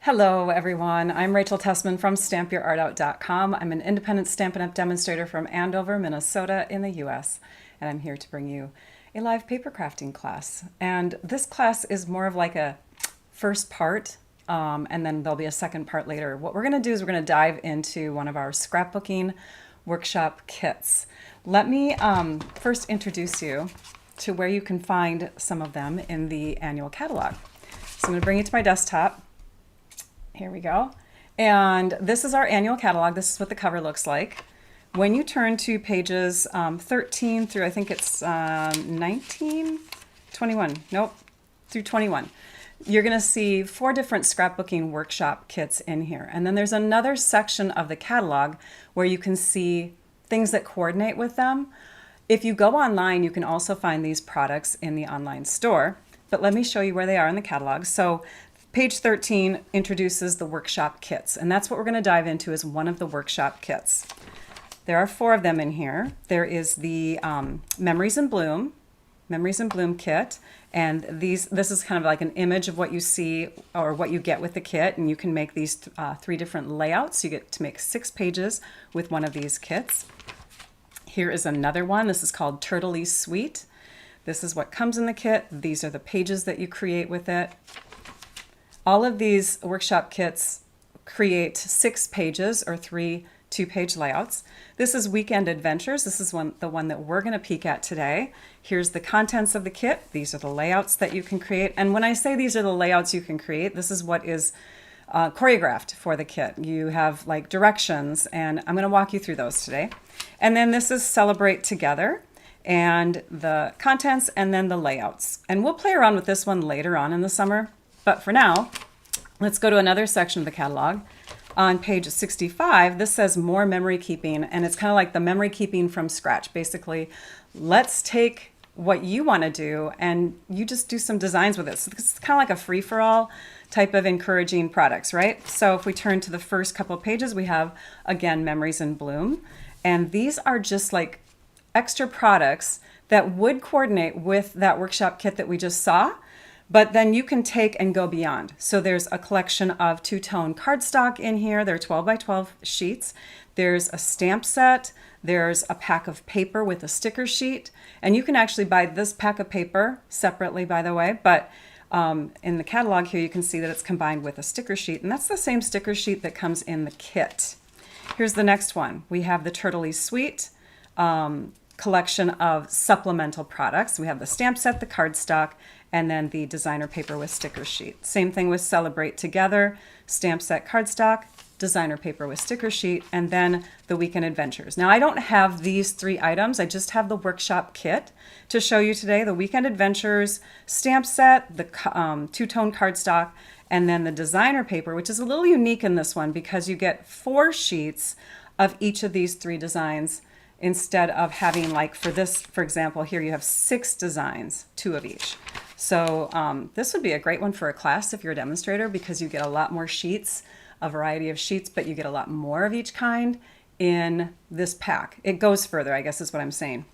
Hello, everyone. I'm Rachel Tessman from StampYourArtOut.com. I'm an independent Stampin' Up! Demonstrator from Andover, Minnesota in the US, and I'm here to bring you a live paper crafting class. And this class is more of like a first part, and then there'll be a second part later. What we're going to do is we're going to dive into one of our scrapbooking workshop kits. Let me first introduce you to where you can find some of them in the annual catalog. So I'm going to bring you to my desktop. Here we go. And this is our annual catalog. This is what the cover looks like. When you turn to pages 13 through, I think it's 19, 21, nope, through 21, you're going to see 4 different scrapbooking workshop kits in here. And then there's another section of the catalog where you can see things that coordinate with them. If you go online, you can also find these products in the online store. But let me show you where they are in the catalog. So page 13 introduces the workshop kits, and that's what we're going to dive into is one of the workshop kits. There are 4 of them in here. There is the Memories in Bloom kit, and this is kind of like an image of what you see or what you get with the kit, and you can make these 3 different layouts. You get to make 6 pages with one of these kits. Here is another one. This is called Turtley Sweet. This is what comes in the kit. These are the pages that you create with it. All of these workshop kits create 6 pages or 3 2-page layouts. This is Weekend Adventures. This is the one that we're going to peek at today. Here's the contents of the kit. These are the layouts that you can create. And when I say these are the layouts you can create, this is what is choreographed for the kit. You have like directions, and I'm going to walk you through those today. And then this is Celebrate Together, and the contents, and then the layouts. And we'll play around with this one later on in the summer. But for now, let's go to another section of the catalog. On page 65, this says More Memory Keeping, and it's kind of like the memory keeping from scratch. Basically, let's take what you want to do and you just do some designs with it. So it's kind of like a free-for-all type of encouraging products, right? So if we turn to the first couple of pages, we have, again, Memories in Bloom. And these are just like extra products that would coordinate with that workshop kit that we just saw. But then you can take and go beyond. So there's a collection of 2-tone cardstock in here. They're 12 by 12 sheets. There's a stamp set. There's a pack of paper with a sticker sheet. And you can actually buy this pack of paper separately, by the way. But in the catalog here, you can see that it's combined with a sticker sheet. And that's the same sticker sheet that comes in the kit. Here's the next one. We have the Turtley Sweet collection of supplemental products. We have the stamp set, the cardstock, and then the designer paper with sticker sheet. Same thing with Celebrate Together, stamp set, cardstock, designer paper with sticker sheet, and then the Weekend Adventures. Now I don't have these 3 items, I just have the workshop kit to show you today. The Weekend Adventures stamp set, the 2-tone cardstock, and then the designer paper, which is a little unique in this one because you get 4 sheets of each of these 3 designs instead of having, like for this, for example, here you have 6 designs, 2 of each. So this would be a great one for a class if you're a demonstrator because you get a lot more sheets, a variety of sheets, but you get a lot more of each kind in this pack. It goes further, I guess is what I'm saying.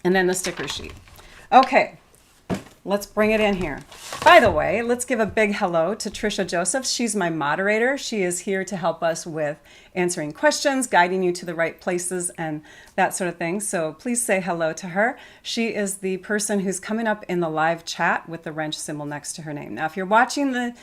And then the sticker sheet. Okay, let's bring it in here. By the way, let's give a big hello to Trisha Joseph. She's my moderator. She is here to help us with answering questions, guiding you to the right places and that sort of thing. So please say hello to her. She is the person who's coming up in the live chat with the wrench symbol next to her name. Now, if you're watching the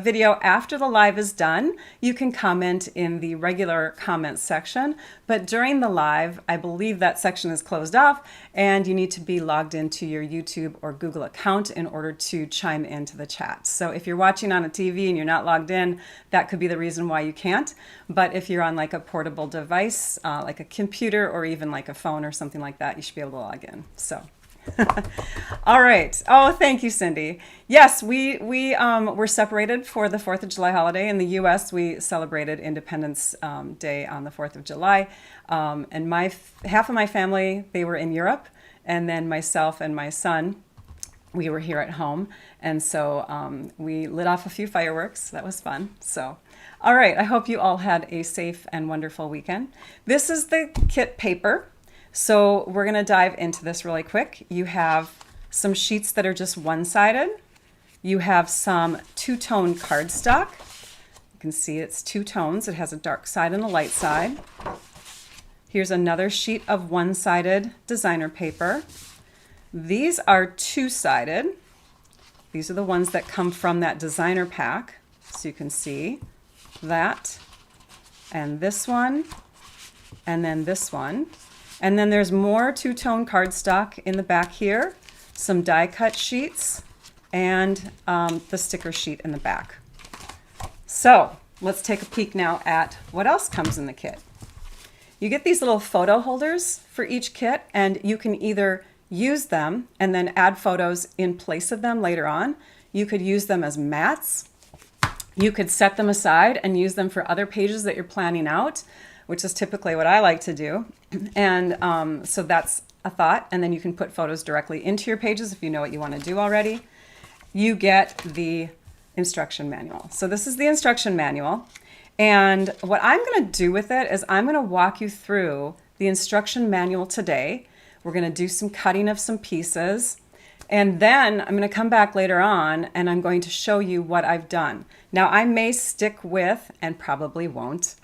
video after the live is done, you can comment in the regular comments section. But during the live, I believe that section is closed off and you need to be logged into your YouTube or Google account in order to chime into the chat. So if you're watching on a TV and you're not logged in, that could be the reason why you can't. But if you're on like a portable device, like a computer or even like a phone or something like that, you should be able to log in. So. All right. Oh, thank you, Cindy. Yes, we were separated for the 4th of July holiday. In the U.S., we celebrated Independence Day on the 4th of July. And half of my family, they were in Europe. And then myself and my son, we were here at home. And so we lit off a few fireworks. That was fun. So, all right. I hope you all had a safe and wonderful weekend. This is the kit paper. So we're going to dive into this really quick. You have some sheets that are just one-sided. You have some 2-tone cardstock. can see it's two tones. It has a dark side and a light side. Here's another sheet of one-sided designer paper. These are two-sided. These are the ones that come from that designer pack. So you can see that, and this one, and then this one. And then there's more two-tone cardstock in the back here, some die-cut sheets, and the sticker sheet in the back. So let's take a peek now at what else comes in the kit. You get these little photo holders for each kit, and you can either use them and then add photos in place of them later on. You could use them as mats. You could set them aside and use them for other pages that you're planning out, which is typically what I like to do. And so that's a thought. And then you can put photos directly into your pages if you know what you want to do already. You get the instruction manual. So this is the instruction manual. And what I'm going to do with it is I'm going to walk you through the instruction manual today. We're going to do some cutting of some pieces. And then I'm going to come back later on and I'm going to show you what I've done. Now I may stick with, and probably won't,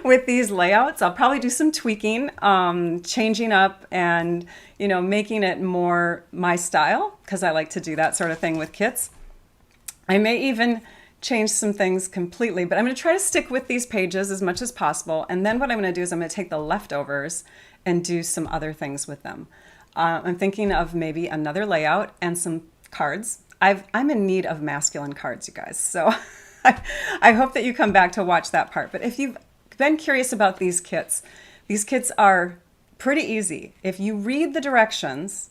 with these layouts. I'll probably do some tweaking, changing up and, you know, making it more my style, because I like to do that sort of thing with kits. I may even change some things completely, but I'm going to try to stick with these pages as much as possible. And then what I'm going to do is I'm going to take the leftovers and do some other things with them. I'm thinking of maybe another layout and some cards. I'm in need of masculine cards, you guys. So I hope that you come back to watch that part. But if you've been curious about these kits are pretty easy. If you read the directions,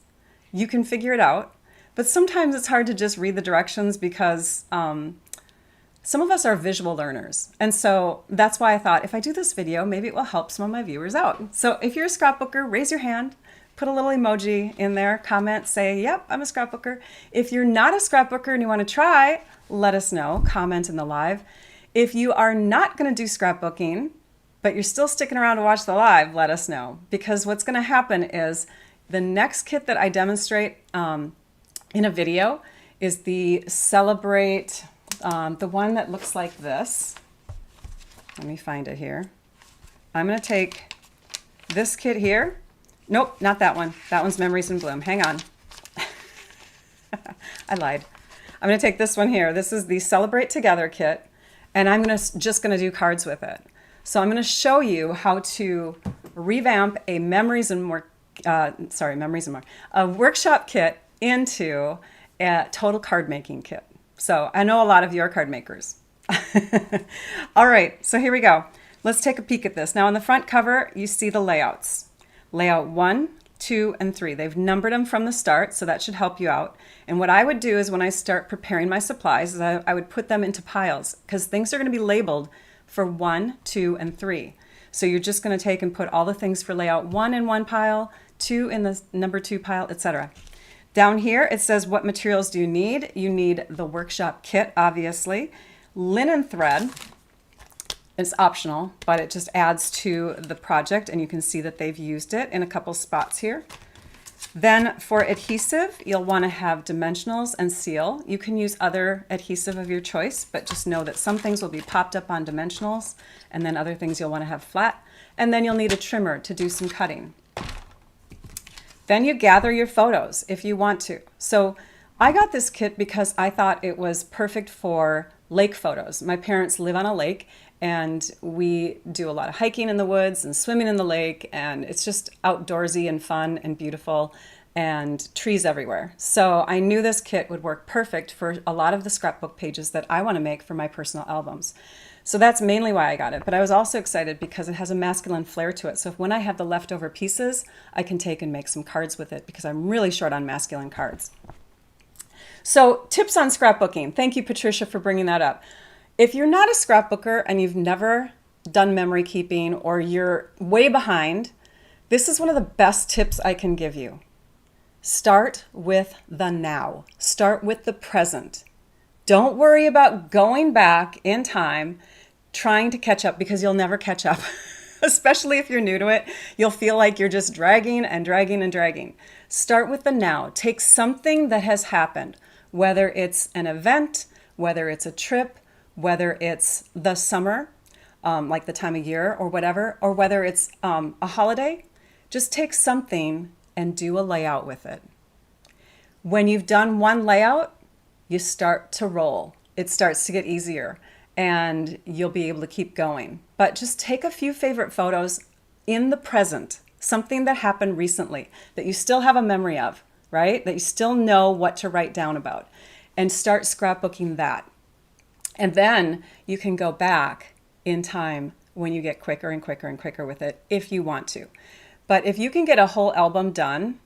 you can figure it out. But sometimes it's hard to just read the directions because some of us are visual learners. And so that's why I thought if I do this video, maybe it will help some of my viewers out. So if you're a scrapbooker, raise your hand, put a little emoji in there, comment, say, yep, I'm a scrapbooker. If you're not a scrapbooker and you want to try, let us know, comment in the live. If you are not going to do scrapbooking, but you're still sticking around to watch the live, let us know. Because what's going to happen is the next kit that I demonstrate in a video is the Celebrate, the one that looks like this. Let me find it here. I'm going to take this kit here. Nope, not that one. That one's Memories in Bloom. Hang on. I lied. I'm going to take this one here. This is the Celebrate Together kit, and I'm just going to do cards with it. So I'm going to show you how to revamp a a workshop kit into a total card making kit. So I know a lot of you are card makers. All right, so here we go. Let's take a peek at this. Now on the front cover, you see the layouts. Layout 1, 2, and 3. They've numbered them from the start, so that should help you out. And what I would do is when I start preparing my supplies, is I would put them into piles because things are going to be labeled for 1, 2, and 3. So you're just going to take and put all the things for layout 1 in one pile, 2 in the number 2 pile, etc. Down here, it says what materials do you need. You need the workshop kit, obviously. Linen thread. It's optional, but it just adds to the project, and you can see that they've used it in a couple spots here. Then for adhesive, you'll want to have dimensionals and seal. You can use other adhesive of your choice, but just know that some things will be popped up on dimensionals, and then other things you'll want to have flat. And then you'll need a trimmer to do some cutting. Then you gather your photos if you want to. So I got this kit because I thought it was perfect for lake photos. My parents live on a lake, and we do a lot of hiking in the woods and swimming in the lake, and it's just outdoorsy and fun and beautiful and trees everywhere. So I knew this kit would work perfect for a lot of the scrapbook pages that I want to make for my personal albums. So that's mainly why I got it, but I was also excited because it has a masculine flair to it. So if when I have the leftover pieces, I can take and make some cards with it because I'm really short on masculine cards. So tips on scrapbooking. Thank you, Patricia, for bringing that up. If you're not a scrapbooker and you've never done memory keeping or you're way behind, this is one of the best tips I can give you. Start with the now. Start with the present. Don't worry about going back in time trying to catch up because you'll never catch up. Especially if you're new to it, you'll feel like you're just dragging and dragging and dragging. Start with the now. Take something that has happened, whether it's an event, whether it's a trip, whether it's the summer, like the time of year or whatever, or whether it's a holiday, just take something and do a layout with it. When you've done one layout, you start to roll. It starts to get easier and you'll be able to keep going. But just take a few favorite photos in the present, something that happened recently that you still have a memory of, right? That you still know what to write down about, and start scrapbooking that. And then you can go back in time when you get quicker and quicker and quicker with it if you want to. But if you can get a whole album done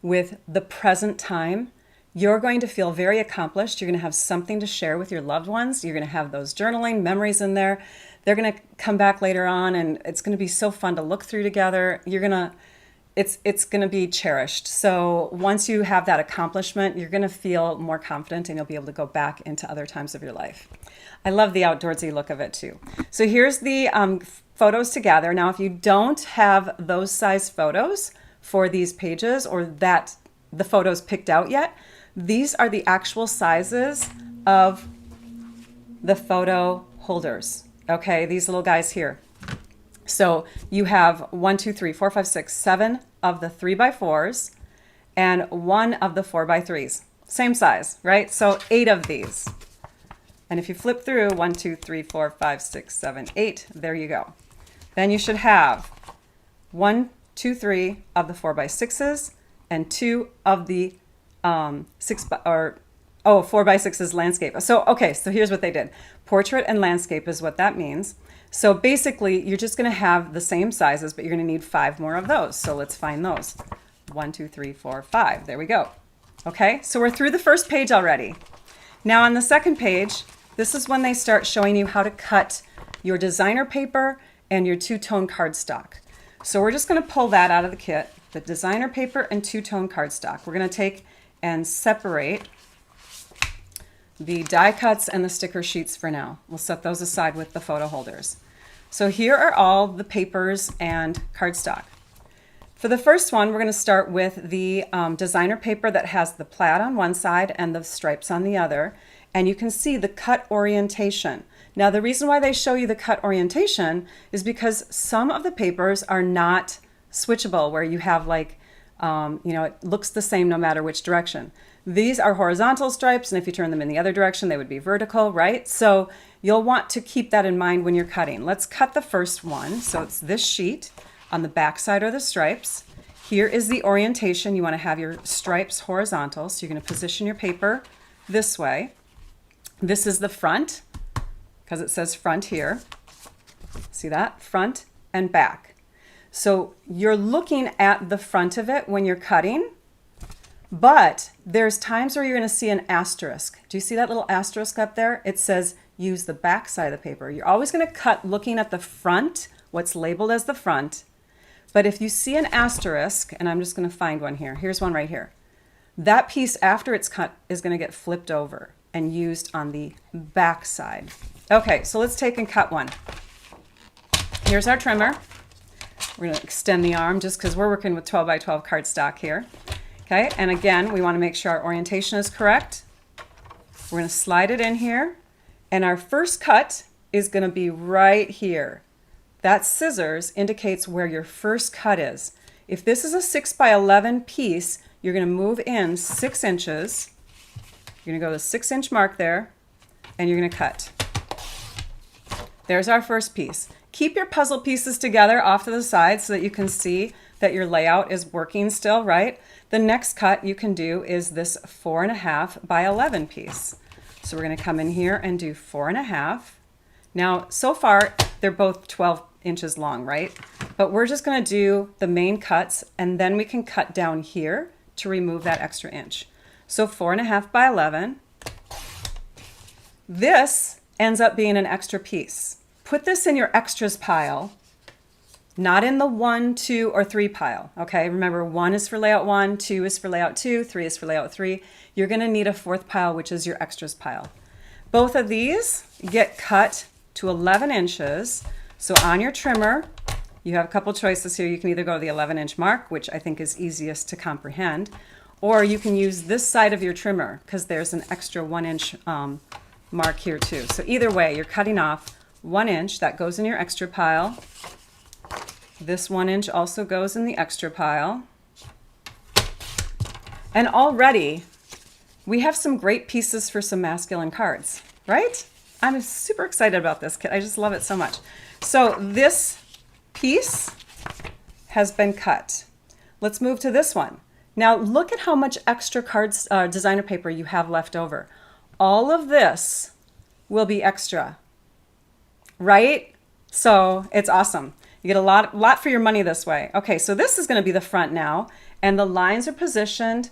with the present time, you're going to feel very accomplished. You're going to have something to share with your loved ones. You're going to have those journaling memories in there. They're going to come back later on, and it's going to be so fun to look through together. It's going to be cherished. So once you have that accomplishment, you're going to feel more confident and you'll be able to go back into other times of your life. I love the outdoorsy look of it too. So here's the photos to gather. Now, if you don't have those size photos for these pages, or that the photos picked out yet, these are the actual sizes of the photo holders. Okay, these little guys here. So you have 1, 2, 3, 4, 5, 6, 7 of the 3x4s and 1 of the 4x3s. Same size, right? So 8 of these. And if you flip through 1, 2, 3, 4, 5, 6, 7, 8, there you go. Then you should have 1, 2, 3 of the 4x6s and 2 of the 4x6s landscape. So, okay, so here's what they did. Portrait and landscape is what that means. So basically, you're just going to have the same sizes, but you're going to need 5 more of those. So let's find those. 1, 2, 3, 4, 5. There we go. Okay, so we're through the first page already. Now on the second page, this is when they start showing you how to cut your designer paper and your two-tone cardstock. So we're just going to pull that out of the kit, the designer paper and two-tone cardstock. We're going to take and separate the die cuts and the sticker sheets for now. We'll set those aside with the photo holders. So here are all the papers and cardstock. For the first one, we're going to start with the designer paper that has the plaid on one side and the stripes on the other. And you can see the cut orientation. Now, the reason why they show you the cut orientation is because some of the papers are not switchable, where you have like, it looks the same no matter which direction. These are horizontal stripes, and if you turn them in the other direction, they would be vertical, right? So you'll want to keep that in mind when you're cutting. Let's cut the first one. So it's this sheet. On the back side are the stripes. Here is the orientation. You want to have your stripes horizontal, so you're going to position your paper this way. This is the front, because it says front here. See that? Front and back. So you're looking at the front of it when you're cutting, but there's times where you're going to see an asterisk. Do you see that little asterisk up there? It says use the back side of the paper. You're always going to cut looking at the front, what's labeled as the front. But if you see an asterisk, and I'm just going to find one here. Here's one right here. That piece after it's cut is going to get flipped over and used on the back side. Okay, so let's take and cut one. Here's our trimmer. We're going to extend the arm just because we're working with 12 by 12 cardstock here. Okay, and again, we want to make sure our orientation is correct. We're going to slide it in here, and our first cut is going to be right here. That scissors indicates where your first cut is. If this is a 6 by 11 piece, you're going to move in 6 inches. You're going to go to the 6-inch mark there, and you're going to cut. There's our first piece. Keep your puzzle pieces together off to the side so that you can see that your layout is working still, right? The next cut you can do is this 4.5 by 11 piece. So we're going to come in here and do 4.5. Now, so far, they're both 12 inches long, right? But we're just going to do the main cuts, and then we can cut down here to remove that extra inch. So 4.5 by 11. This ends up being an extra piece. Put this in your extras pile, not in the 1, 2, or 3 pile, okay? Remember, 1 is for layout 1, 2 is for layout 2, 3 is for layout 3. You're going to need a 4th pile, which is your extras pile. Both of these get cut to 11 inches. So on your trimmer, you have a couple choices here. You can either go to the 11-inch mark, which I think is easiest to comprehend, or you can use this side of your trimmer because there's an extra 1-inch mark here too. So either way, you're cutting off 1 inch. That goes in your extra pile. This 1 inch also goes in the extra pile. And already we have some great pieces for some masculine cards, right? I'm super excited about this kit. I just love it so much. So this piece has been cut. Let's move to this one. Now look at how much extra cards, designer paper you have left over. All of this will be extra, right? So it's awesome. You get a lot for your money this way. Okay, so this is going to be the front now, and the lines are positioned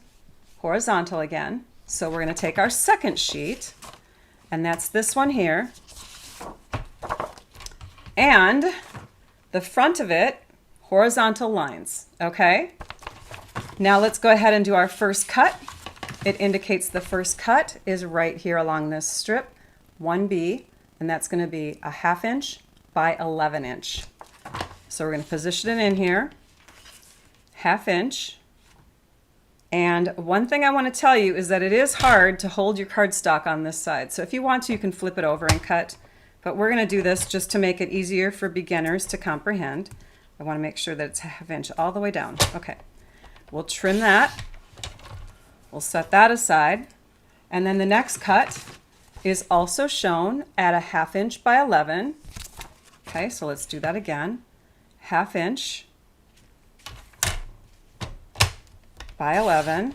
horizontal again. So we're going to take our second sheet, and that's this one here. And the front of it, horizontal lines, okay? Now let's go ahead and do our first cut. It indicates the first cut is right here along this strip, 1B, and that's going to be a 1/2 inch by 11 inch. So we're going to position it in here, 1/2 inch. And one thing I want to tell you is that it is hard to hold your cardstock on this side. So if you want to, you can flip it over and cut. But we're going to do this just to make it easier for beginners to comprehend. I want to make sure that it's 1/2 inch all the way down. Okay, we'll trim that. We'll set that aside. And then the next cut is also shown at a 1/2 inch by 11. Okay, so let's do that again. 1/2 inch by 11.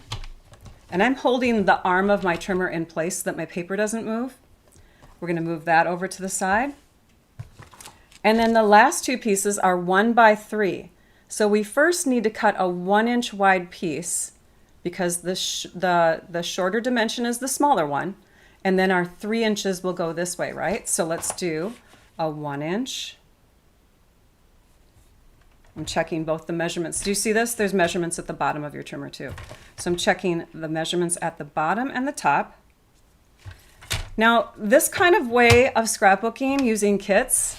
And I'm holding the arm of my trimmer in place so that my paper doesn't move. We're going to move that over to the side. And then the last two pieces are 1 by 3. So we first need to cut a 1 inch wide piece because the shorter dimension is the smaller one. And then our 3 inches will go this way, right? So let's do a 1 inch. I'm checking both the measurements. Do you see this? There's measurements at the bottom of your trimmer too. So I'm checking the measurements at the bottom and the top. Now, this kind of way of scrapbooking using kits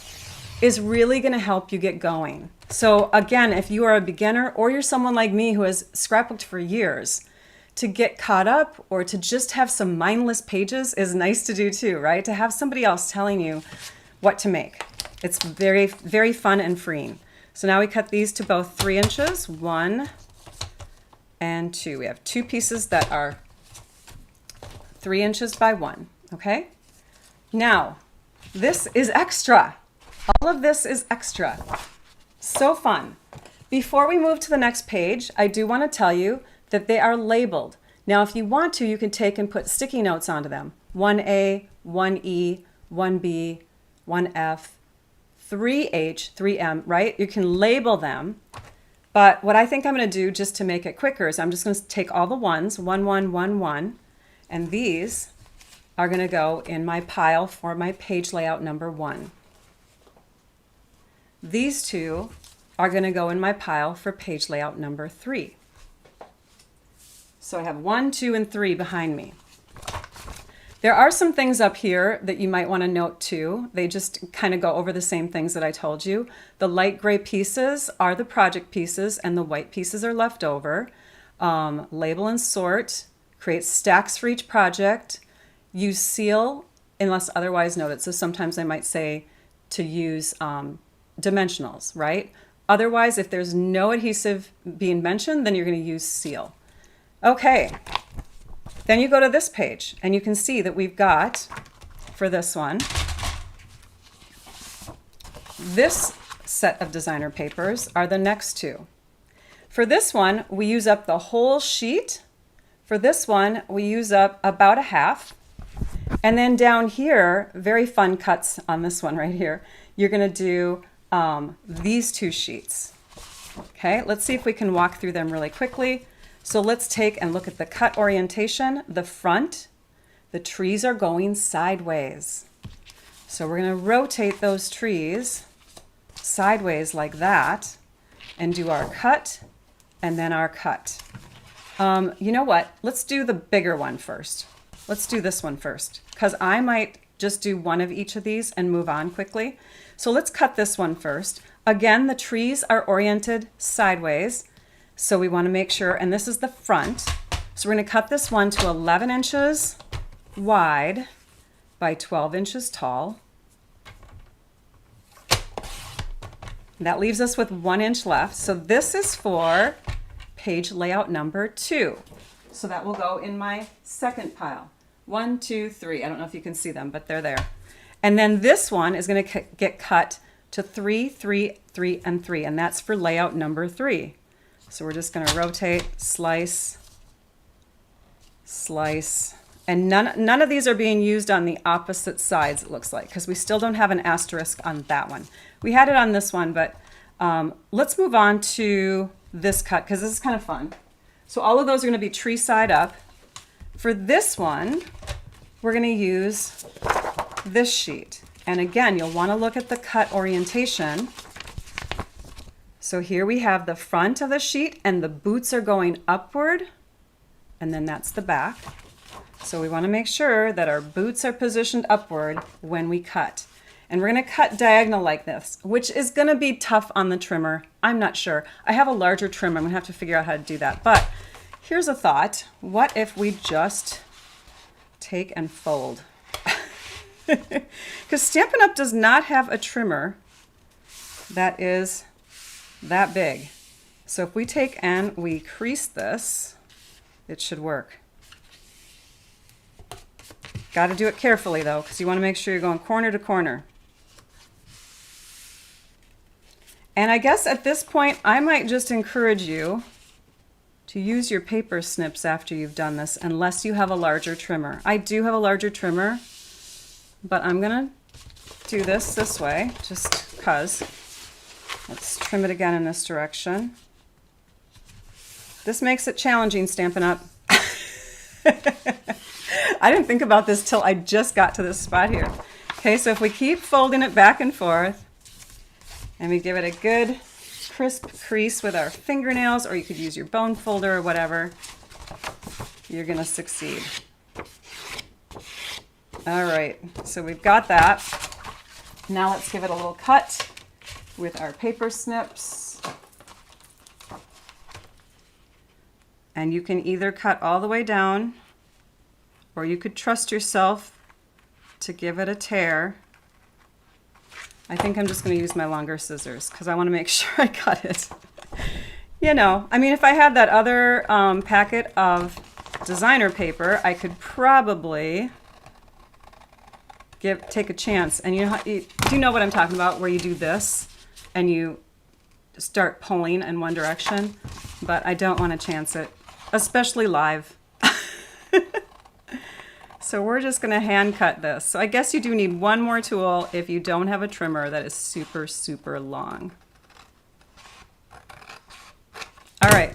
is really going to help you get going. So again, if you are a beginner or you're someone like me who has scrapbooked for years, to get caught up or to just have some mindless pages is nice to do too, right? To have somebody else telling you what to make. It's very, very fun and freeing. So now we cut these to both 3 inches, 1 and 2. We have 2 pieces that are 3 inches by 1, okay? Now, this is extra. All of this is extra. So fun. Before we move to the next page, I do want to tell you that they are labeled. Now, if you want to, you can take and put sticky notes onto them. 1A, 1E, 1B, 1F, 3H, 3M, right? You can label them. But what I think I'm going to do just to make it quicker is I'm just going to take all the ones, 1, 1, 1, 1, and these are going to go in my pile for my page layout number 1. These two are going to go in my pile for page layout number 3. So I have 1, 2, and 3 behind me. There are some things up here that you might want to note too. They just kind of go over the same things that I told you. The light gray pieces are the project pieces and the white pieces are left over. Label and sort, create stacks for each project. Use seal unless otherwise noted. So sometimes I might say to use dimensionals, right? Otherwise, if there's no adhesive being mentioned, then you're going to use seal. Okay. Then you go to this page and you can see that we've got, for this one, this set of designer papers are the next two. For this one, we use up the whole sheet. For this one, we use up about a half. And then down here, very fun cuts on this one right here. You're going to do these 2 sheets. Okay, let's see if we can walk through them really quickly. So let's take and look at the cut orientation. The front, the trees are going sideways. So we're going to rotate those trees sideways like that and do our cut and then our cut. You know what? Let's do the bigger one first. Let's do this one first because I might just do one of each of these and move on quickly. So let's cut this one first. Again, the trees are oriented sideways. So we want to make sure, and this is the front. So we're going to cut this one to 11 inches wide by 12 inches tall. That leaves us with 1 inch left. So this is for page layout number 2. So that will go in my second pile. 1, 2, 3. I don't know if you can see them, but they're there. And then this one is going to get cut to 3, 3, 3, and 3. And that's for layout number 3. So we're just going to rotate, slice, slice. And none of these are being used on the opposite sides, it looks like, because we still don't have an asterisk on that one. We had it on this one, but let's move on to this cut, because this is kind of fun. So all of those are going to be tree side up. For this one, we're going to use this sheet. And again, you'll want to look at the cut orientation. So here we have the front of the sheet, and the boots are going upward, and then that's the back. So we want to make sure that our boots are positioned upward when we cut. And we're going to cut diagonal like this, which is going to be tough on the trimmer. I'm not sure. I have a larger trim. I'm going to have to figure out how to do that. But here's a thought. What if we just take and fold? Because Stampin' Up! Does not have a trimmer that is that big. So if we take and we crease this, it should work. Got to do it carefully though, because you want to make sure you're going corner to corner. And I guess at this point, I might just encourage you to use your paper snips after you've done this, unless you have a larger trimmer. I do have a larger trimmer, but I'm going to do this way, just because. Let's trim it again in this direction. This makes it challenging, Stampin' Up! I didn't think about this till I just got to this spot here. Okay, so if we keep folding it back and forth, and we give it a good crisp crease with our fingernails, or you could use your bone folder or whatever, you're going to succeed. All right, so we've got that. Now let's give it a little cut with our paper snips. And you can either cut all the way down, or you could trust yourself to give it a tear. I think I'm just going to use my longer scissors because I want to make sure I cut it. You know, I mean, if I had that other packet of designer paper, I could probably take a chance. And do you know what I'm talking about, where you do this and you start pulling in one direction? But I don't want to chance it, especially live. So we're just going to hand cut this. So I guess you do need one more tool if you don't have a trimmer that is super, super long. All right,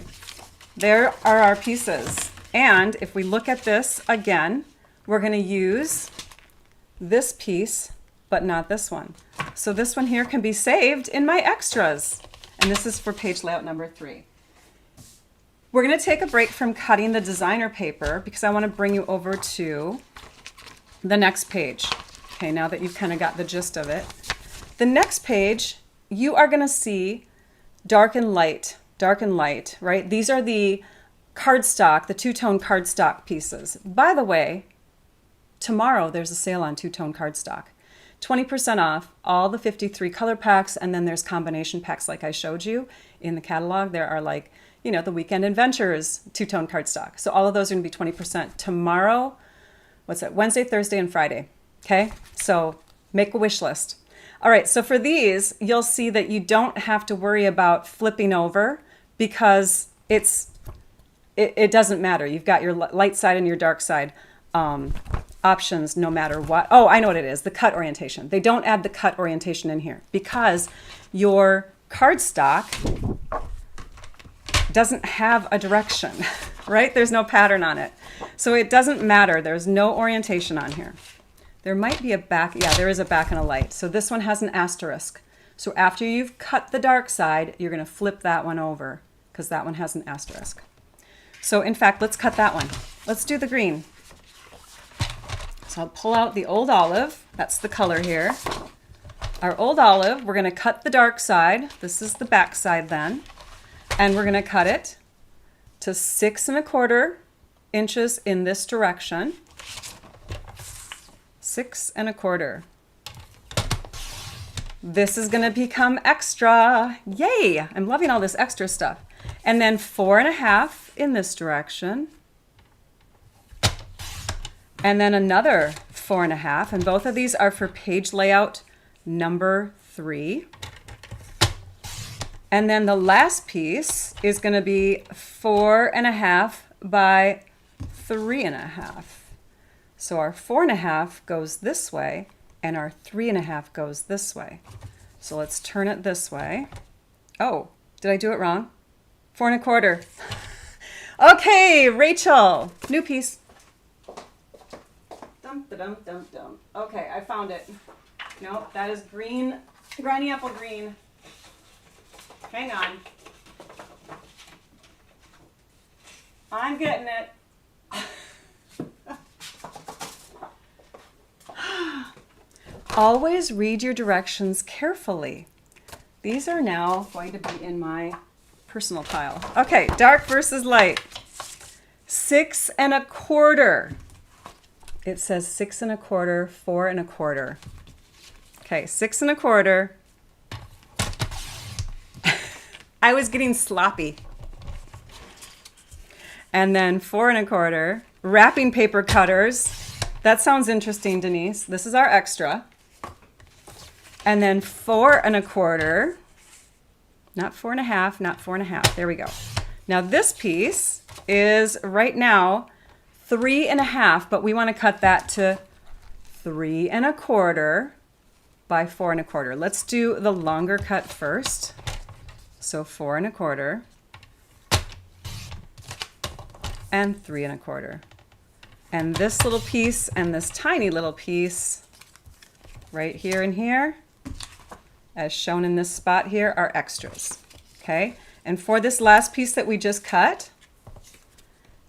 there are our pieces. And if we look at this again, we're going to use this piece, but not this one. So this one here can be saved in my extras. And this is for page layout number 3. We're going to take a break from cutting the designer paper because I want to bring you over to the next page. Okay, now that you've kind of got the gist of it. The next page, you are going to see dark and light, right? These are the cardstock, the two-tone cardstock pieces. By the way, tomorrow there's a sale on two-tone cardstock. 20% off all the 53 color packs, and then there's combination packs like I showed you in the catalog. There are like, you know, the Weekend Adventures two-tone cardstock. So all of those are going to be 20% tomorrow. What's that? Wednesday, Thursday, and Friday. Okay, so make a wish list. All right, so for these, you'll see that you don't have to worry about flipping over because it doesn't matter. You've got your light side and your dark side options no matter what. Oh, I know what it is, the cut orientation. They don't add the cut orientation in here because your cardstock doesn't have a direction, right? There's no pattern on it. So it doesn't matter. There's no orientation on here. There might be a back. Yeah, there is a back and a light. So this one has an asterisk. So after you've cut the dark side, you're going to flip that one over because that one has an asterisk. So in fact, let's cut that one. Let's do the green. So I'll pull out the old olive. That's the color here. Our old olive, we're going to cut the dark side. This is the back side then. And we're going to cut it to 6 1/4 inches in this direction. 6 1/4. This is going to become extra. Yay! I'm loving all this extra stuff. And then 4 1/2 in this direction. And then another 4 1/2. And both of these are for page layout number 3. And then the last piece is going to be 4 1/2 by 3 1/2. So our 4 1/2 goes this way, and our 3 1/2 goes this way. So let's turn it this way. Oh, did I do it wrong? 4 1/4. Okay, Rachel, new piece. Dum, dum, dum, dum. Okay, I found it. No, that is green, granny apple green. Hang on. I'm getting it. Always read your directions carefully. These are now going to be in my personal pile. Okay, dark versus light. 6 1/4. It says 6 1/4, 4 1/4. Okay, 6 1/4. I was getting sloppy. And then 4 1/4. Wrapping paper cutters. That sounds interesting, Denise. This is our extra. And then 4 1/4. Not 4 1/2, not 4 1/2. There we go. Now this piece is right now 3 1/2, but we want to cut that to 3 1/4 by 4 1/4. Let's do the longer cut first. So 4 1/4 and 3 1/4. And this little piece and this tiny little piece right here and here, as shown in this spot here, are extras. Okay, and for this last piece that we just cut,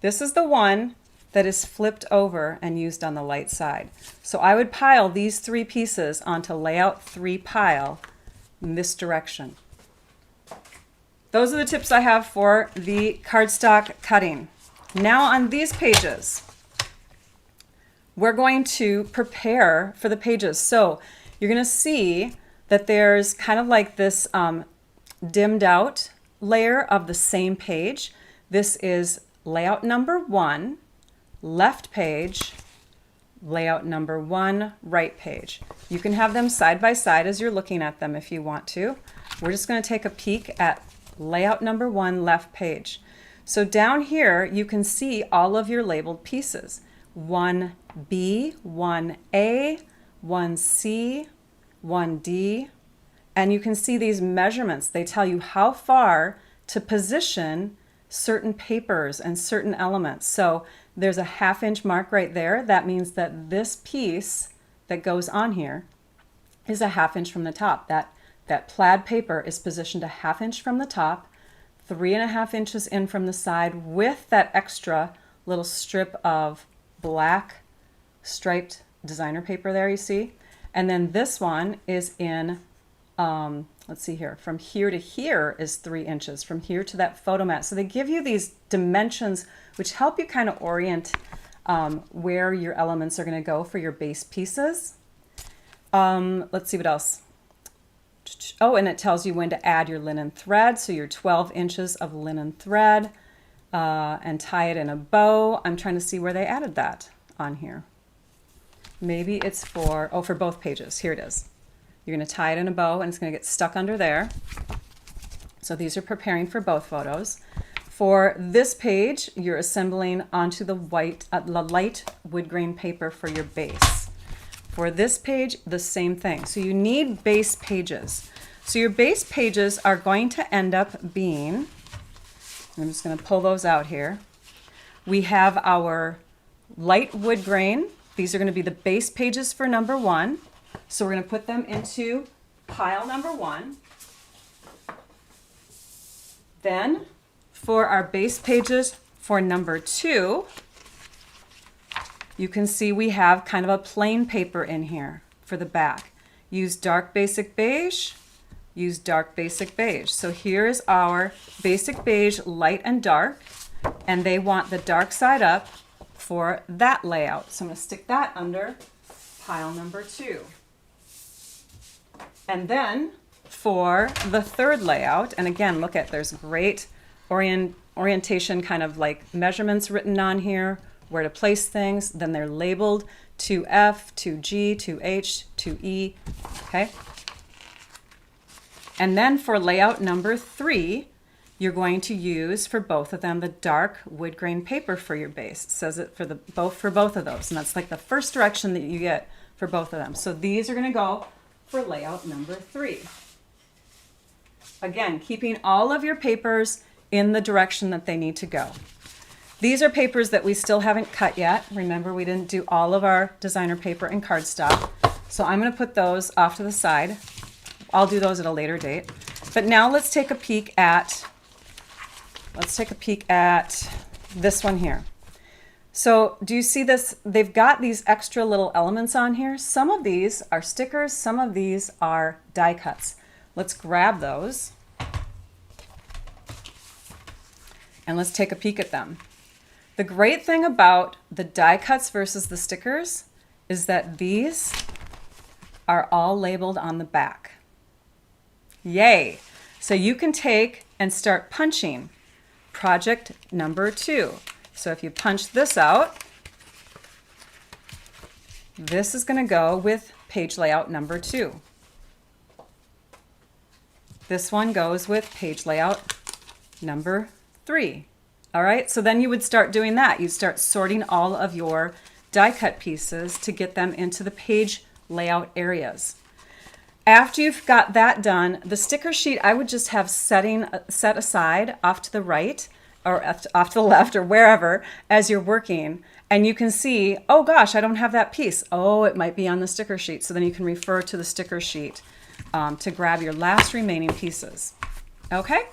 this is the one that is flipped over and used on the light side. So I would pile these 3 pieces onto layout 3 pile in this direction. Those are the tips I have for the cardstock cutting. Now on these pages, we're going to prepare for the pages. So you're going to see that there's kind of like this dimmed out layer of the same page. This is layout number 1, left page, layout number 1, right page. You can have them side by side as you're looking at them if you want to. We're just going to take a peek at layout number 1, left page. So down here you can see all of your labeled pieces. 1B, 1A, 1C, 1D, and you can see these measurements. They tell you how far to position certain papers and certain elements. So there's a 1/2 inch mark right there. That means that this piece that goes on here is a 1/2 inch from the top. That plaid paper is positioned a 1/2 inch from the top, 3 1/2 inches in from the side, with that extra little strip of black striped designer paper there, you see. And then this one is in, let's see here, from here to here is 3 inches, from here to that photo mat. So they give you these dimensions which help you kind of orient where your elements are going to go for your base pieces. Let's see what else. Oh, and it tells you when to add your linen thread, so your 12 inches of linen thread, and tie it in a bow. I'm trying to see where they added that on here. Maybe it's for, oh, for both pages. Here it is. You're going to tie it in a bow and it's going to get stuck under there. So these are preparing for both photos. For this page, you're assembling onto the light wood grain paper for your base. For this page, the same thing. So you need base pages. So your base pages are going to end up being, I'm just going to pull those out here. We have our light wood grain. These are going to be the base pages for number 1. So we're going to put them into pile number 1. Then for our base pages for number 2, you can see we have kind of a plain paper in here for the back. Use dark basic beige, use dark basic beige. So here's our basic beige, light and dark, and they want the dark side up for that layout. So I'm going to stick that under pile number 2. And then for the third layout, and again, look at, there's great orientation, kind of like measurements written on here, where to place things. Then they're labeled to F, to G, to H, to E, okay? And then for layout number 3, you're going to use for both of them the dark wood grain paper for your base. It says it for both of those, and that's like the first direction that you get for both of them. So these are going to go for layout number 3. Again, keeping all of your papers in the direction that they need to go. These are papers that we still haven't cut yet. Remember, we didn't do all of our designer paper in cardstock. So I'm going to put those off to the side. I'll do those at a later date. But now let's take a peek at this one here. So do you see this? They've got these extra little elements on here. Some of these are stickers, some of these are die cuts. Let's grab those and let's take a peek at them. The great thing about the die cuts versus the stickers is that these are all labeled on the back. Yay! So you can take and start punching project number 2. So if you punch this out, this is going to go with page layout number 2. This one goes with page layout number 3. All right, so then you would start doing that. You'd start sorting all of your die cut pieces to get them into the page layout areas. After you've got that done, the sticker sheet I would just have set aside off to the right or off to the left or wherever as you're working. And you can see, oh gosh, I don't have that piece. Oh, it might be on the sticker sheet. So then you can refer to the sticker sheet to grab your last remaining pieces. Okay?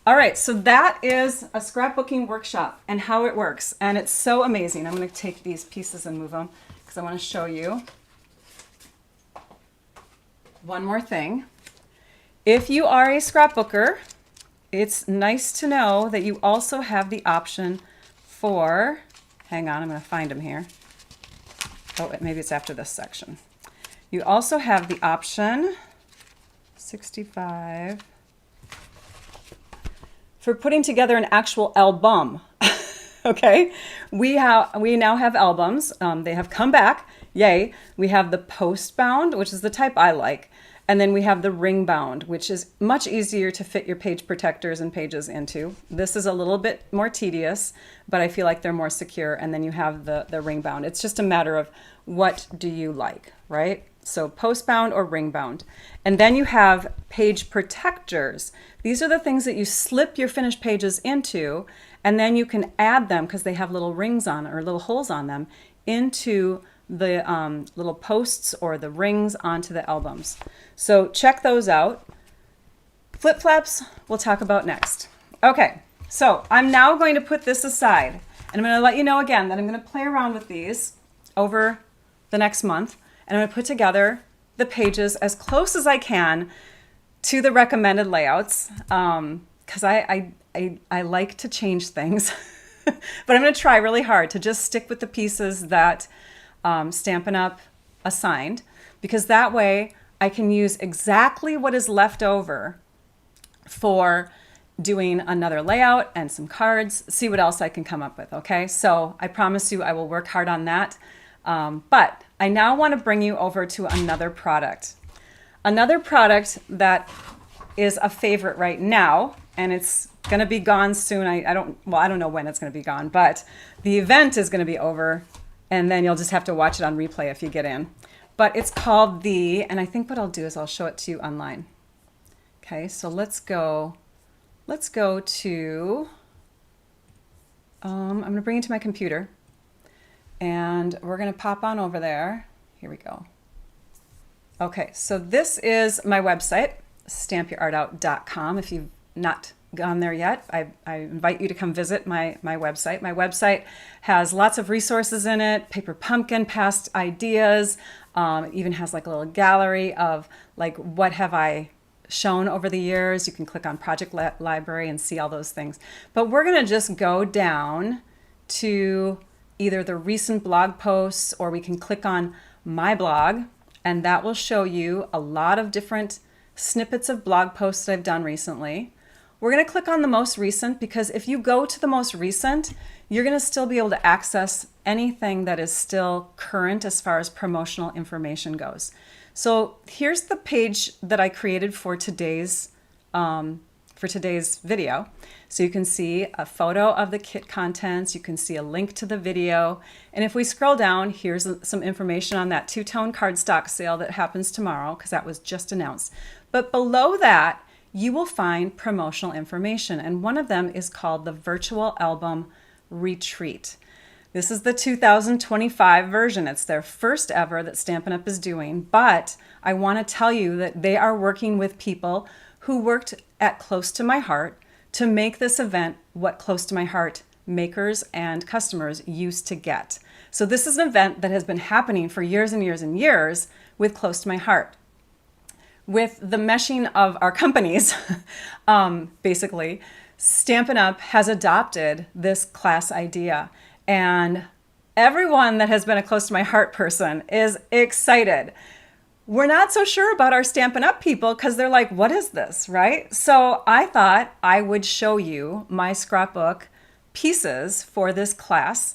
All right, so that is a scrapbooking workshop and how it works. And it's so amazing. I'm going to take these pieces and move them because I want to show you one more thing. If you are a scrapbooker, it's nice to know that you also have the option for, hang on, I'm going to find them here. Oh, maybe it's after this section. You also have the option, 65, for putting together an actual album. Okay, we now have albums. They have come back. Yay. We have the post bound, which is the type I like. And then we have the ring bound, which is much easier to fit your page protectors and pages into. This is a little bit more tedious, but I feel like they're more secure. And then you have the ring bound. It's just a matter of what do you like, right? So post bound or ring bound. And then you have page protectors. These are the things that you slip your finished pages into, and then you can add them because they have little rings on or little holes on them into the little posts or the rings onto the albums. So check those out. Flip flaps we'll talk about next. Okay, so I'm now going to put this aside, and I'm going to let you know again that I'm going to play around with these over the next month, and I'm going to put together the pages as close as I can to the recommended layouts because I like to change things. But I'm going to try really hard to just stick with the pieces that Stampin' Up! Assigned, because that way I can use exactly what is left over for doing another layout and some cards, see what else I can come up with, okay? So I promise you I will work hard on that. But I now want to bring you over to another product. Another product that is a favorite right now, and it's going to be gone soon. I don't know when it's going to be gone, but the event is going to be over, and then you'll just have to watch it on replay if you get in. But it's called and I think what I'll do is I'll show it to you online. Okay, so let's go to, I'm going to bring it to my computer, and we're going to pop on over there. Here we go. Okay, so this is my website, stampyourartout.com. If you've not gone there yet, I invite you to come visit my website. My website has lots of resources in it, Paper Pumpkin, past ideas. It even has like a little gallery of like what have I shown over the years. You can click on Project Library and see all those things. But we're going to just go down to either the recent blog posts, or we can click on my blog, and that will show you a lot of different snippets of blog posts that I've done recently. We're going to click on the most recent because if you go to the most recent, you're going to still be able to access anything that is still current as far as promotional information goes. So here's the page that I created for today's video. So you can see a photo of the kit contents, you can see a link to the video, and if we scroll down, here's some information on that two-tone cardstock sale that happens tomorrow because that was just announced. But below that, you will find promotional information, and one of them is called the Virtual Album Retreat. This is the 2025 version. It's their first ever that Stampin' Up! Is doing, but I want to tell you that they are working with people who worked at Close to My Heart to make this event what Close to My Heart makers and customers used to get. So this is an event that has been happening for years and years and years with Close to My Heart. With the meshing of our companies, basically, Stampin' Up! Has adopted this class idea. And everyone that has been a Close to My Heart person is excited. We're not so sure about our Stampin' Up! People because they're like, what is this, right? So I thought I would show you my scrapbook pieces for this class,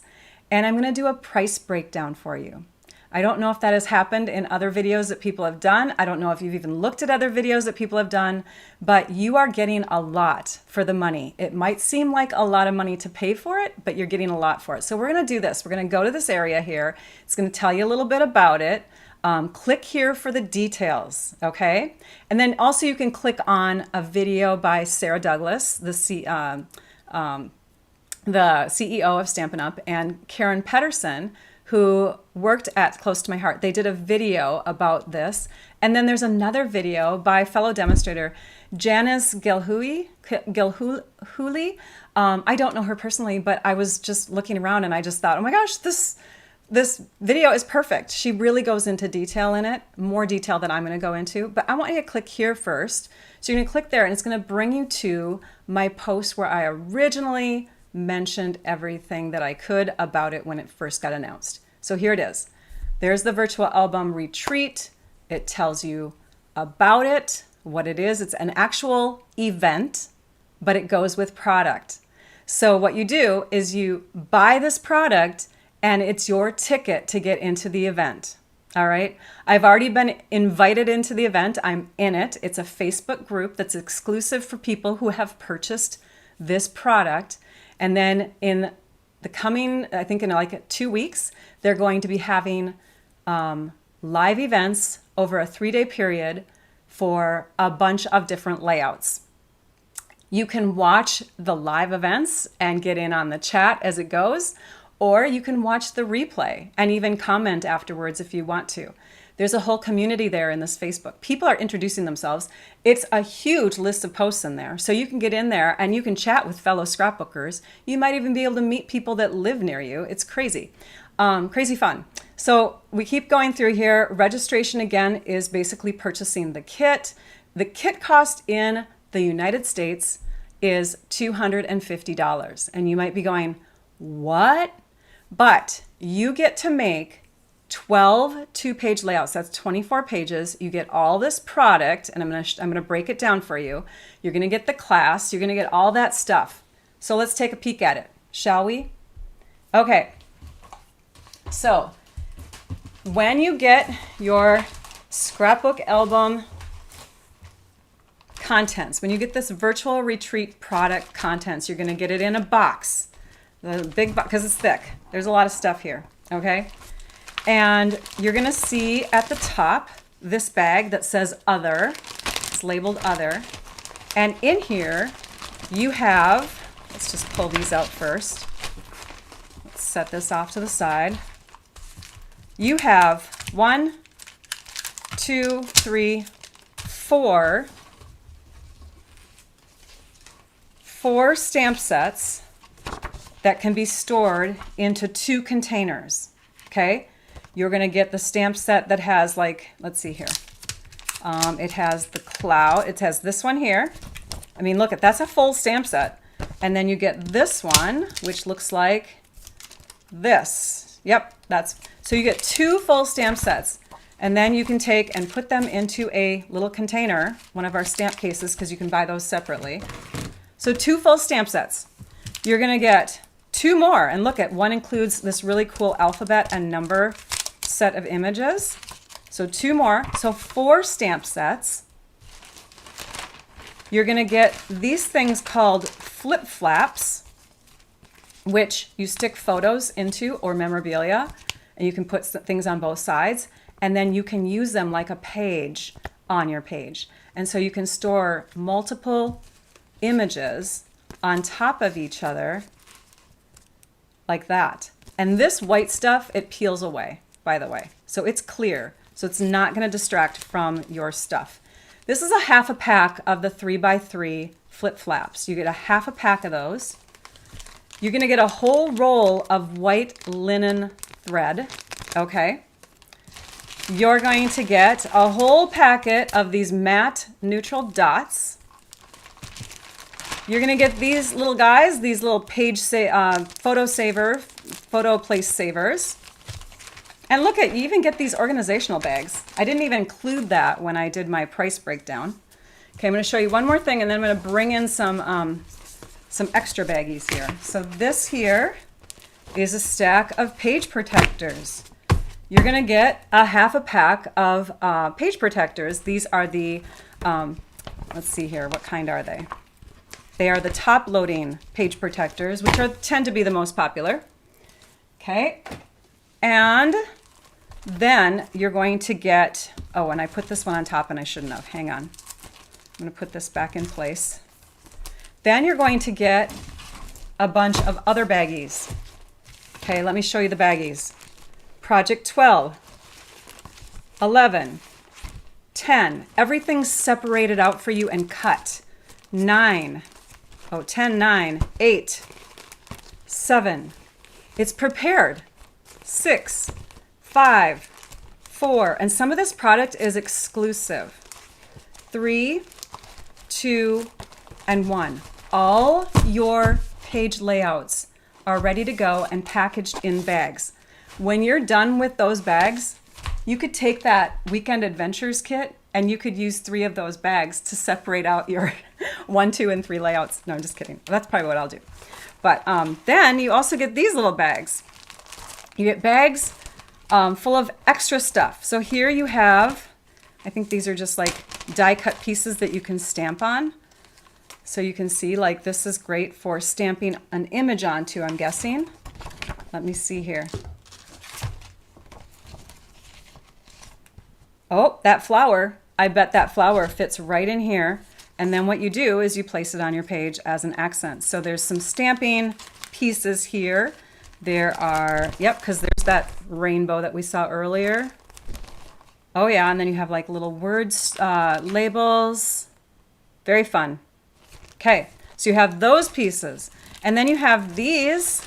and I'm going to do a price breakdown for you. I don't know if that has happened in other videos that people have done. I don't know if you've even looked at other videos that people have done, but you are getting a lot for the money. It might seem like a lot of money to pay for it, but you're getting a lot for it. So we're going to do this. We're going to go to this area here. It's going to tell you a little bit about it. Click here for the details, okay? And then also you can click on a video by Sarah Douglas, the CEO of Stampin' Up!, and Karen Pedersen, who worked at Close to My Heart. They did a video about this. And then there's another video by fellow demonstrator Janice Gilhooly. I don't know her personally, but I was just looking around and I just thought, oh my gosh, this video is perfect. She really goes into detail in it, more detail than I'm going to go into. But I want you to click here first. So you're going to click there and it's going to bring you to my post where I originally mentioned everything that I could about it when it first got announced. So here it is. There's the Virtual Album Retreat. It tells you about it, what it is. It's an actual event, but it goes with product. So what you do is you buy this product and it's your ticket to get into the event. All right. I've already been invited into the event. I'm in it. It's a Facebook group that's exclusive for people who have purchased this product. And then in the coming, I think in like 2 weeks, they're going to be having live events over a 3-day period for a bunch of different layouts. You can watch the live events and get in on the chat as it goes, or you can watch the replay and even comment afterwards if you want to. There's a whole community there in this Facebook. People are introducing themselves. It's a huge list of posts in there. So you can get in there and you can chat with fellow scrapbookers. You might even be able to meet people that live near you. It's crazy, crazy fun. So we keep going through here. Registration again is basically purchasing the kit. The kit cost in the United States is $250. And you might be going, what? But you get to make 12 two-page layouts. That's 24 pages. You get all this product, and I'm gonna break it down for you. You're gonna get the class. You're gonna get all that stuff. So let's take a peek at it, shall we? Okay. So when you get your scrapbook album contents, when you get this virtual retreat product contents, you're gonna get it in a box, the big box, because it's thick. There's a lot of stuff here. Okay. And you're going to see at the top this bag that says Other. It's labeled Other. And in here you have, let's just pull these out first. Let's set this off to the side. You have 1, 2, 3, 4 stamp sets that can be stored into 2 containers. Okay. You're going to get the stamp set that has, like, let's see here. It has the cloud. It has this one here. I mean, look, that's a full stamp set. And then you get this one, which looks like this. Yep, So you get 2 full stamp sets. And then you can take and put them into a little container, one of our stamp cases, because you can buy those separately. So 2 full stamp sets. You're going to get 2 more. And look at, one includes this really cool alphabet and number set of images. So 2 more. So 4 stamp sets. You're going to get these things called flip flaps, which you stick photos into or memorabilia, and you can put things on both sides. And then you can use them like a page on your page. And so you can store multiple images on top of each other like that. And this white stuff, it peels away, by the way. So it's clear. So it's not going to distract from your stuff. This is a half a pack of the 3x3 flip flaps. You get a half a pack of those. You're going to get a whole roll of white linen thread, okay? You're going to get a whole packet of these matte neutral dots. You're going to get these little guys, these little photo place savers. And look at, you even get these organizational bags. I didn't even include that when I did my price breakdown. Okay, I'm going to show you one more thing, and then I'm going to bring in some extra baggies here. So this here is a stack of page protectors. You're going to get a half a pack of page protectors. These are the, let's see here, what kind are they? They are the top loading page protectors, which tend to be the most popular. Okay, and then you're going to get, oh, and I put this one on top and I shouldn't have. Hang on. I'm going to put this back in place. Then you're going to get a bunch of other baggies. Okay, let me show you the baggies. Project 12, 11, 10, everything's separated out for you and cut. 9, 10, 9, 8, 7, it's prepared. 6, 5, 4, and some of this product is exclusive. 3, 2, and 1. All your page layouts are ready to go and packaged in bags. When you're done with those bags, you could take that Weekend Adventures kit and you could use 3 of those bags to separate out your 1, 2, and 3 layouts. No, I'm just kidding. That's probably what I'll do. But then you also get these little bags. You get bags full of extra stuff. So here you have, I think these are just like die cut pieces that you can stamp on. So you can see, like, this is great for stamping an image onto, I'm guessing. Let me see here. Oh, that flower. I bet that flower fits right in here. And then what you do is you place it on your page as an accent. So there's some stamping pieces here. There are, yep, because there's that rainbow that we saw earlier. Oh yeah, and then you have like little words, labels. Very fun. Okay, so you have those pieces. And then you have these,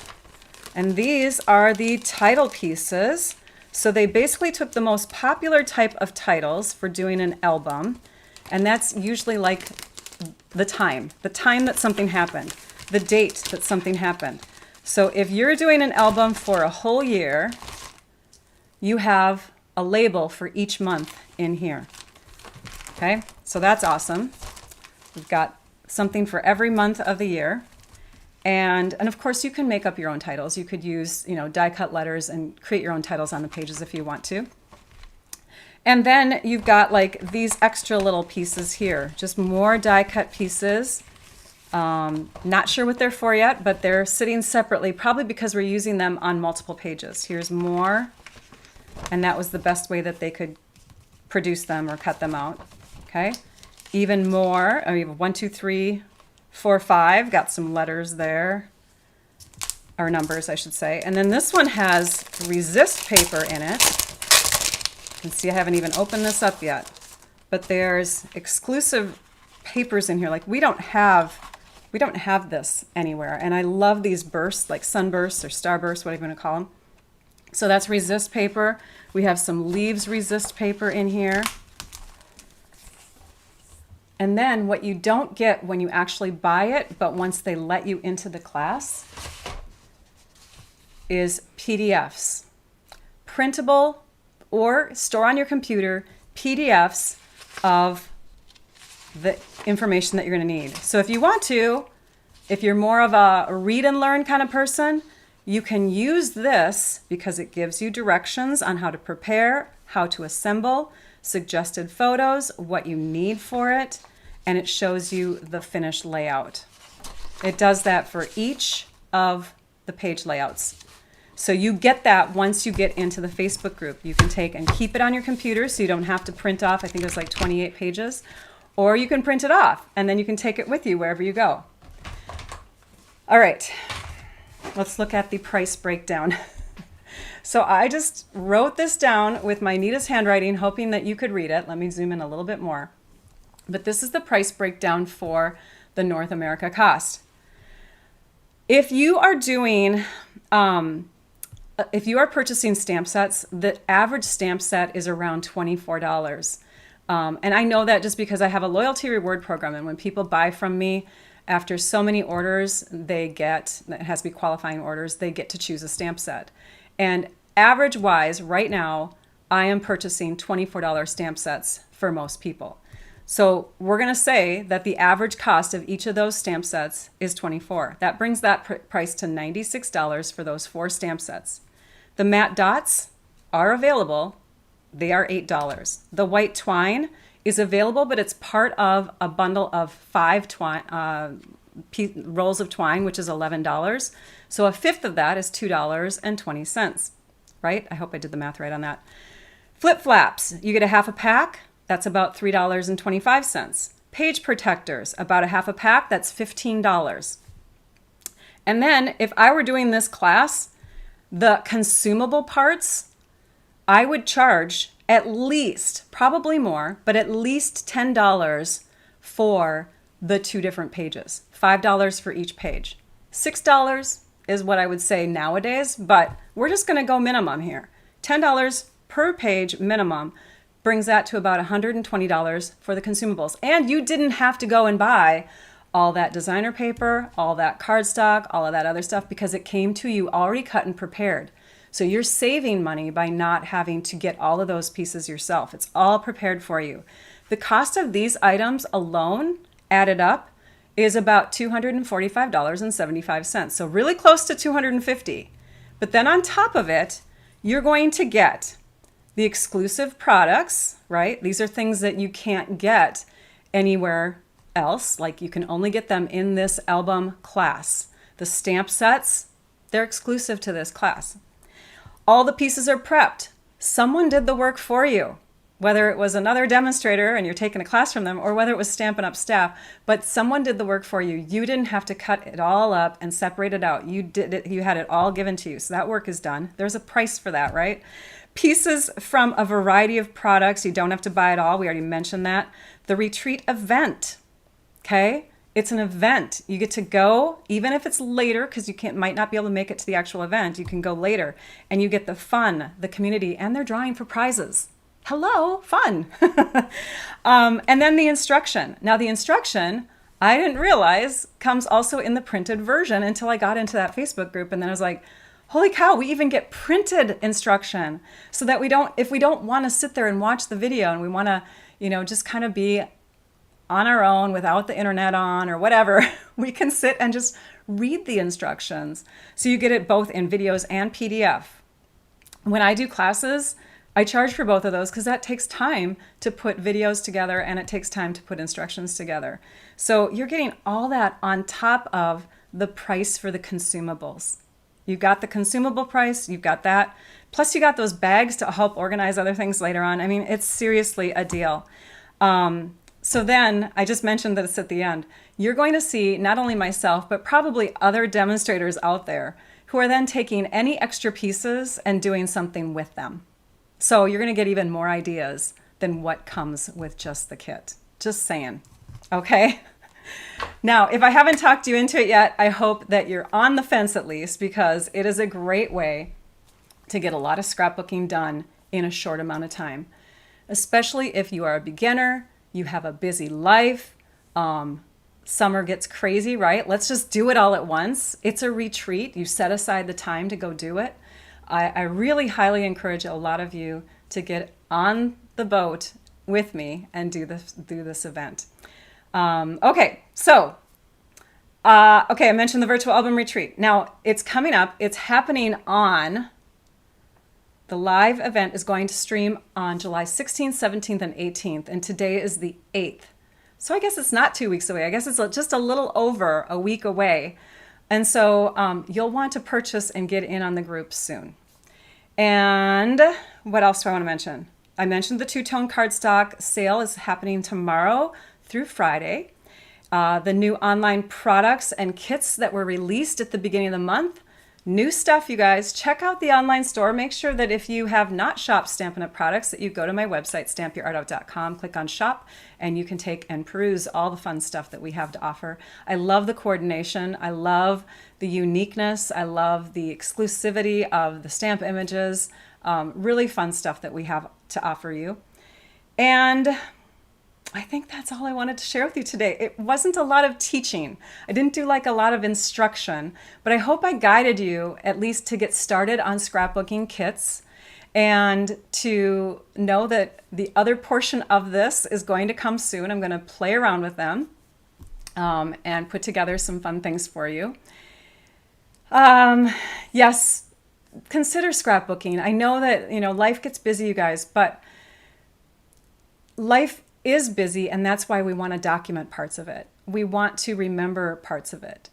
and these are the title pieces. So they basically took the most popular type of titles for doing an album, and that's usually like the time that something happened, the date that something happened. So if you're doing an album for a whole year, you have a label for each month in here. Okay, so that's awesome. We've got something for every month of the year. And of course, you can make up your own titles. You could use, die cut letters and create your own titles on the pages if you want to. And then you've got like these extra little pieces here, just more die cut pieces. Not sure what they're for yet, but they're sitting separately, probably because we're using them on multiple pages. Here's more, and that was the best way that they could produce them or cut them out. Okay, even more. We have 1, 2, 3, 4, 5, got some letters there, or numbers I should say. And then this one has resist paper in it. You can see I haven't even opened this up yet, but there's exclusive papers in here. Like we don't have this anywhere. And I love these bursts, like sunbursts or starbursts, whatever you want to call them. So that's resist paper. We have some leaves resist paper in here. And then what you don't get when you actually buy it, but once they let you into the class, is PDFs, printable or store on your computer PDFs of the information that you're going to need. So if you want to, if you're more of a read and learn kind of person, you can use this because it gives you directions on how to prepare, how to assemble, suggested photos, what you need for it, and it shows you the finished layout. It does that for each of the page layouts. So you get that once you get into the Facebook group. You can take and keep it on your computer so you don't have to print off, I think it was like 28 pages, or you can print it off and then you can take it with you wherever you go. All right, let's look at the price breakdown. So I just wrote this down with my neatest handwriting, hoping that you could read it. Let me zoom in a little bit more. But this is the price breakdown for the North America cost. If you are doing, if you are purchasing stamp sets, the average stamp set is around $24. And I know that just because I have a loyalty reward program, and when people buy from me, after so many orders, they get, it has to be qualifying orders, they get to choose a stamp set. And average wise, right now, I am purchasing $24 stamp sets for most people. So we're going to say that the average cost of each of those stamp sets is $24. That brings that price to $96 for those 4 stamp sets. The matte dots are available. They are $8. The white twine is available, but it's part of a bundle of 5 rolls of twine, which is $11. So a fifth of that is $2.20, right? I hope I did the math right on that. Flip flaps, you get a half a pack. That's about $3.25. Page protectors, about a half a pack, that's $15. And then if I were doing this class, the consumable parts, I would charge at least, probably more, but at least $10 for the 2 different pages. $5 for each page. $6 is what I would say nowadays, but we're just gonna go minimum here. $10 per page minimum brings that to about $120 for the consumables. And you didn't have to go and buy all that designer paper, all that cardstock, all of that other stuff, because it came to you already cut and prepared. So you're saving money by not having to get all of those pieces yourself. It's all prepared for you. The cost of these items alone, added up, is about $245.75. So really close to $250. But then on top of it, you're going to get the exclusive products, right? These are things that you can't get anywhere else. Like you can only get them in this album class. The stamp sets, they're exclusive to this class. All the pieces are prepped. Someone did the work for you, whether it was another demonstrator and you're taking a class from them, or whether it was Stampin' Up! Staff, but someone did the work for you. You didn't have to cut it all up and separate it out. You did it, you had it all given to you. So that work is done. There's a price for that, right? Pieces from a variety of products. You don't have to buy it all. We already mentioned that. The retreat event, okay? It's an event. You get to go, even if it's later, because you might not be able to make it to the actual event. You can go later, and you get the fun, the community, and they're drawing for prizes. Hello, fun. And then the instruction. Now the instruction, I didn't realize, comes also in the printed version until I got into that Facebook group, and then I was like, holy cow, we even get printed instruction, so that if we don't want to sit there and watch the video and we want to, just kind of be on our own without the internet on or whatever, we can sit and just read the instructions. So you get it both in videos and PDF. When I do classes, I charge for both of those because that takes time to put videos together and it takes time to put instructions together. So you're getting all that on top of the price for the consumables. You've got the consumable price, you've got that. Plus you got those bags to help organize other things later on. I mean, it's seriously a deal. So then I just mentioned that it's at the end. You're going to see not only myself, but probably other demonstrators out there who are then taking any extra pieces and doing something with them. So you're going to get even more ideas than what comes with just the kit. Just saying. Okay? Now, if I haven't talked you into it yet, I hope that you're on the fence at least, because it is a great way to get a lot of scrapbooking done in a short amount of time. Especially if you are a beginner, you have a busy life, summer gets crazy, right? Let's just do it all at once. It's a retreat. You set aside the time to go do it. I really highly encourage a lot of you to get on the boat with me and do this event. Okay, so okay, I mentioned the virtual album retreat. Now it's coming up. It's happening on, the live event is going to stream on July 16th, 17th, and 18th, and today is the 8th. So I guess it's not 2 weeks away. I guess it's just a little over a week away. And so you'll want to purchase and get in on the group soon. And what else do I want to mention? I mentioned the two-tone cardstock sale is happening tomorrow through Friday. The new online products and kits that were released at the beginning of the month. New stuff, you guys. Check out the online store. Make sure that if you have not shopped Stampin' Up! Products, that you go to my website, stampyourartout.com, click on shop, and you can take and peruse all the fun stuff that we have to offer. I love the coordination. I love the uniqueness. I love the exclusivity of the stamp images. Really fun stuff that we have to offer you. And I think that's all I wanted to share with you today. It wasn't a lot of teaching. I didn't do like a lot of instruction, but I hope I guided you at least to get started on scrapbooking kits and to know that the other portion of this is going to come soon. I'm going to play around with them and put together some fun things for you. Yes, consider scrapbooking. I know that, life gets busy, you guys, but life is busy, and that's why we want to document parts of it. We want to remember parts of it.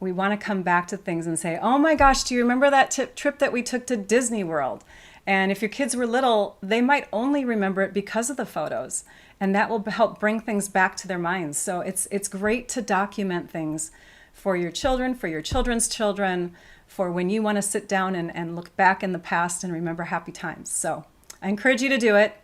We want to come back to things and say, oh my gosh, do you remember that trip that we took to Disney World? And if your kids were little, they might only remember it because of the photos, and that will help bring things back to their minds. So it's great to document things for your children, for your children's children, for when you want to sit down and look back in the past and remember happy times. So I encourage you to do it.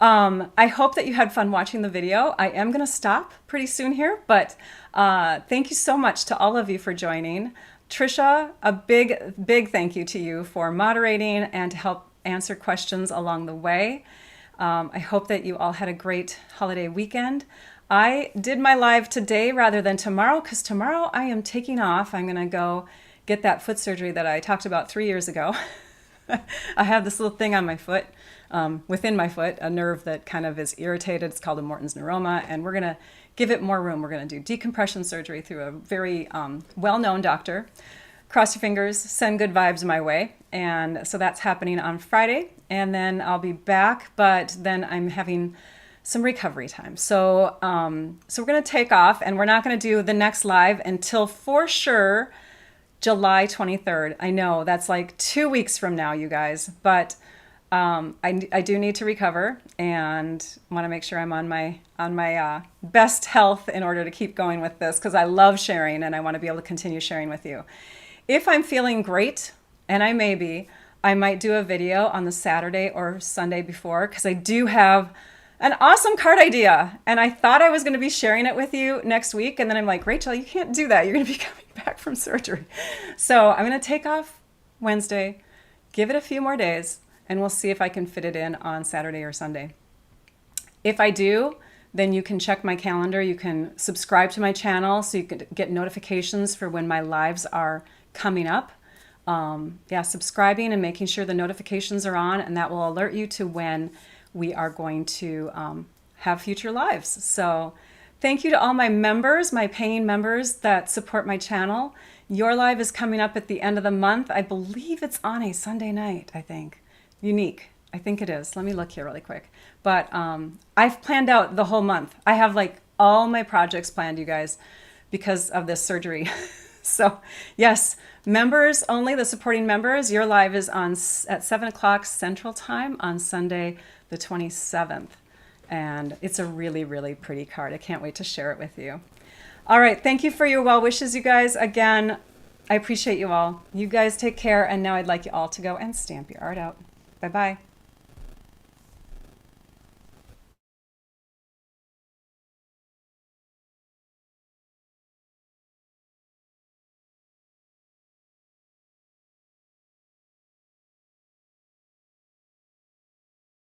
I hope that you had fun watching the video. I am going to stop pretty soon here, but thank you so much to all of you for joining. Trisha, a big thank you to you for moderating and to help answer questions along the way. I hope that you all had a great holiday weekend. I did my live today rather than tomorrow because tomorrow I am taking off. I'm going to go get that foot surgery that I talked about 3 years ago. I have this little thing on my foot. Within my foot, a nerve that kind of is irritated. It's called a Morton's neuroma, and we're going to give it more room. We're going to do decompression surgery through a very well-known doctor. Cross your fingers, send good vibes my way. And so that's happening on Friday, and then I'll be back, but then I'm having some recovery time. So, so we're going to take off, and we're not going to do the next live until for sure July 23rd. I know that's like 2 weeks from now, you guys, but I do need to recover and want to make sure I'm on my best health in order to keep going with this, because I love sharing and I want to be able to continue sharing with you. If I'm feeling great, and I may be, I might do a video on the Saturday or Sunday before, because I do have an awesome card idea, and I thought I was going to be sharing it with you next week, and then I'm like, Rachel, you can't do that. You're going to be coming back from surgery. So I'm going to take off Wednesday, give it a few more days, and we'll see if I can fit it in on Saturday or Sunday. If I do, then you can check my calendar. You can subscribe to my channel so you can get notifications for when my lives are coming up. Yeah, subscribing and making sure the notifications are on, and that will alert you to when we are going to have future lives. So thank you to all my members, my paying members that support my channel. Your live is coming up at the end of the month. I believe it's on a Sunday night, I think. Unique. I think it is. Let me look here really quick. But I've planned out the whole month. I have like all my projects planned, you guys, because of this surgery. So yes, members only, the supporting members, your live is on at 7 o'clock Central Time on Sunday the 27th. And it's a really, really pretty card. I can't wait to share it with you. All right. Thank you for your well wishes, you guys. Again, I appreciate you all. You guys take care. And now I'd like you all to go and stamp your art out. Bye-bye.